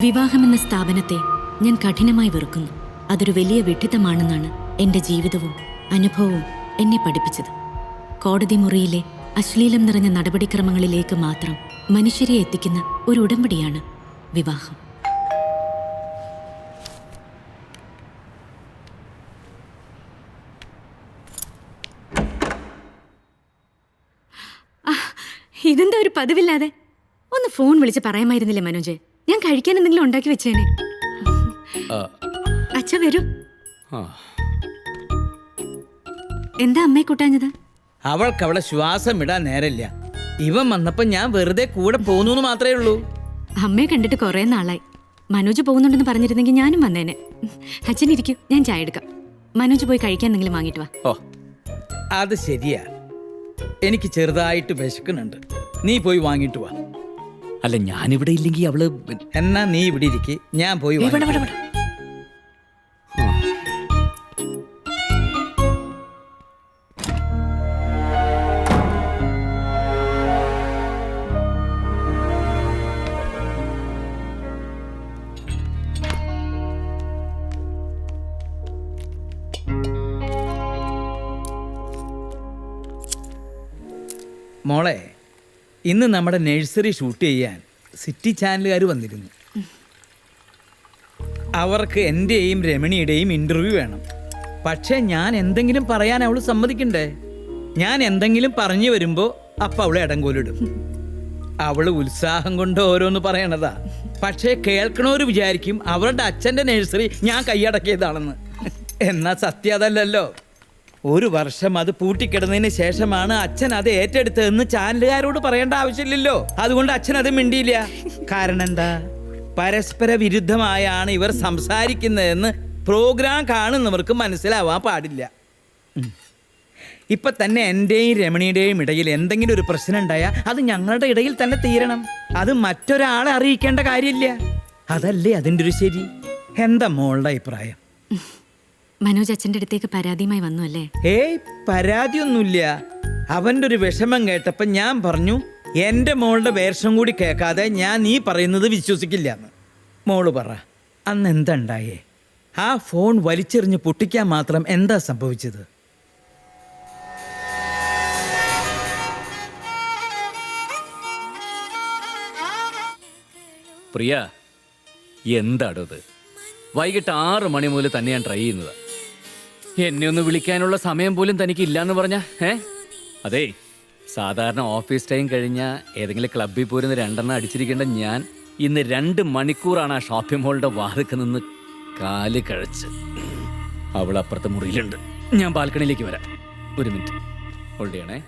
വിവാഹമെന്ന സ്ഥാപനത്തെ ഞാൻ കഠിനമായി വെറുക്കുന്നു. അതൊരു വലിയ വിഡ്ഢിത്തമാണെന്നാണ് എൻ്റെ ജീവിതവും അനുഭവവും എന്നെ പഠിപ്പിച്ചത്. കോടതി മുറിയിലെ അശ്ലീലം നിറഞ്ഞ നടപടിക്രമങ്ങളിലേക്ക് മാത്രം മനുഷ്യരെ എത്തിക്കുന്ന ഒരു ഉടമ്പടിയാണ് വിവാഹം. ഇതെന്താ ഒരു പതിവില്ലാതെ? ഒന്ന് ഫോൺ വിളിച്ച് പറയാമായിരുന്നില്ലേ മനോജ്? ഞാൻ കഴിക്കാൻ എന്തെങ്കിലും ഉണ്ടാക്കി വെച്ചേനെ. അച്ഛ വരൂ. എന്താ അമ്മയെ കൂട്ടാഞ്ഞത്? അവൾക്ക് അവളെ ശ്വാസം ഇടാൻ നേരമില്ല. ഇവൻ വന്നപ്പോ ഞാൻ വെറുതെ കൂടെ പോന്നു മാത്രമേ ഉള്ളൂ. അമ്മയെ കണ്ടിട്ട് കുറെ നാളായി. മനോജ് പോകുന്നുണ്ടെന്ന് പറഞ്ഞിരുന്നെങ്കിൽ ഞാനും വന്നേനെ. അച്ഛൻ ഇരിക്കൂ, ഞാൻ ചായ എടുക്കാം. മനോജ് പോയി കഴിക്കാൻ എന്തെങ്കിലും വാങ്ങിട്ട് വാ. ഓ, അത് ശരിയാ. എനിക്ക് ചെറുതായിട്ട് വിശക്കുന്നുണ്ട്. നീ പോയി വാങ്ങിട്ട് വാ. അല്ല, ഞാനിവിടെ ഇല്ലെങ്കിൽ അവള്... എന്നാ നീ ഇവിടെ ഇരിക്കെ, ഞാൻ പോയി മോളെ, ഇന്ന് നമ്മുടെ നഴ്സറി ഷൂട്ട് ചെയ്യാൻ സിറ്റി ചാനലുകാർ വന്നിരുന്നു. അവർക്ക് എൻ്റെയും രമണിയുടെയും ഇൻ്റർവ്യൂ വേണം. പക്ഷേ ഞാൻ എന്തെങ്കിലും പറയാൻ അവൾ സമ്മതിക്കണ്ടേ? ഞാൻ എന്തെങ്കിലും പറഞ്ഞു വരുമ്പോൾ അപ്പം അവളെ ഇടങ്കോലിടും. അവൾ ഉത്സാഹം കൊണ്ട് ഓരോന്ന് പറയണതാ. പക്ഷേ കേൾക്കണവർ വിചാരിക്കും അവരുടെ അച്ഛൻ്റെ നഴ്സറി ഞാൻ കൈയടക്കിയതാണെന്ന്. എന്നാൽ സത്യം അതല്ലല്ലോ. ഒരു വർഷം അത് പൂട്ടിക്കിടന്നതിന് ശേഷമാണ് അച്ഛൻ അത് ഏറ്റെടുത്തതെന്ന് ചാനലുകാരോട് പറയേണ്ട ആവശ്യമില്ലല്ലോ. അതുകൊണ്ട് അച്ഛൻ അത് മിണ്ടിയില്ല. കാരണം എന്താ? പരസ്പര വിരുദ്ധമായാണ് ഇവർ സംസാരിക്കുന്നതെന്ന് പ്രോഗ്രാം കാണുന്നവർക്ക് മനസ്സിലാവാൻ പാടില്ല. ഇപ്പൊ തന്നെ എൻ്റെയും രമണിയുടെയും ഇടയിൽ എന്തെങ്കിലും ഒരു പ്രശ്നം ഉണ്ടായാൽ അത് ഞങ്ങളുടെ ഇടയിൽ തന്നെ തീരണം. അത് മറ്റൊരാളെ അറിയിക്കേണ്ട കാര്യമില്ല. അതല്ലേ അതിൻ്റെ ഒരു ശരി. എന്താ മോളുടെ അഭിപ്രായം? മനോജ് അച്ഛൻ്റെ അടുത്തേക്ക് പരാതിയുമായി വന്നു അല്ലേ? ഏയ്, പരാതിയൊന്നുമില്ല. അവൻ്റെ ഒരു വിഷമം കേട്ടപ്പോൾ ഞാൻ പറഞ്ഞു, എൻ്റെ മോളുടെ വേർഷം കൂടി കേൾക്കാതെ ഞാൻ നീ പറയുന്നത് വിശ്വസിക്കില്ല എന്ന്. മോള് പറ, അന്ന് എന്താ ഉണ്ടായേ? ആ ഫോൺ വലിച്ചെറിഞ്ഞ് പൊട്ടിക്കാൻ മാത്രം എന്താ സംഭവിച്ചത്? പ്രിയ, എന്താടത്? വൈകിട്ട് 6 മണി മുതൽ തന്നെ ഞാൻ ട്രൈ ചെയ്യുന്നതാ. എന്നെ ഒന്ന് വിളിക്കാനുള്ള സമയം പോലും തനിക്ക് ഇല്ലാന്ന് പറഞ്ഞ അതേ, സാധാരണ ഓഫീസ് ടൈം കഴിഞ്ഞാൽ ഏതെങ്കിലും ക്ലബ്ബിൽ പോരുന്ന 2 അടിച്ചിരിക്കേണ്ട ഞാൻ ഇന്ന് 2 മണിക്കൂറാണ് ആ ഷോപ്പിംഗ് മോളിന്റെ വാതിൽക്ക് നിന്ന് കാല് കഴിച്ച്. അവൾ അപ്പുറത്തെ മുറിയിലുണ്ട്. ഞാൻ ബാൽക്കണിയിലേക്ക് വരാം. 1 മിനിറ്റ് ഹോൾഡ് ചെയ്യണേ.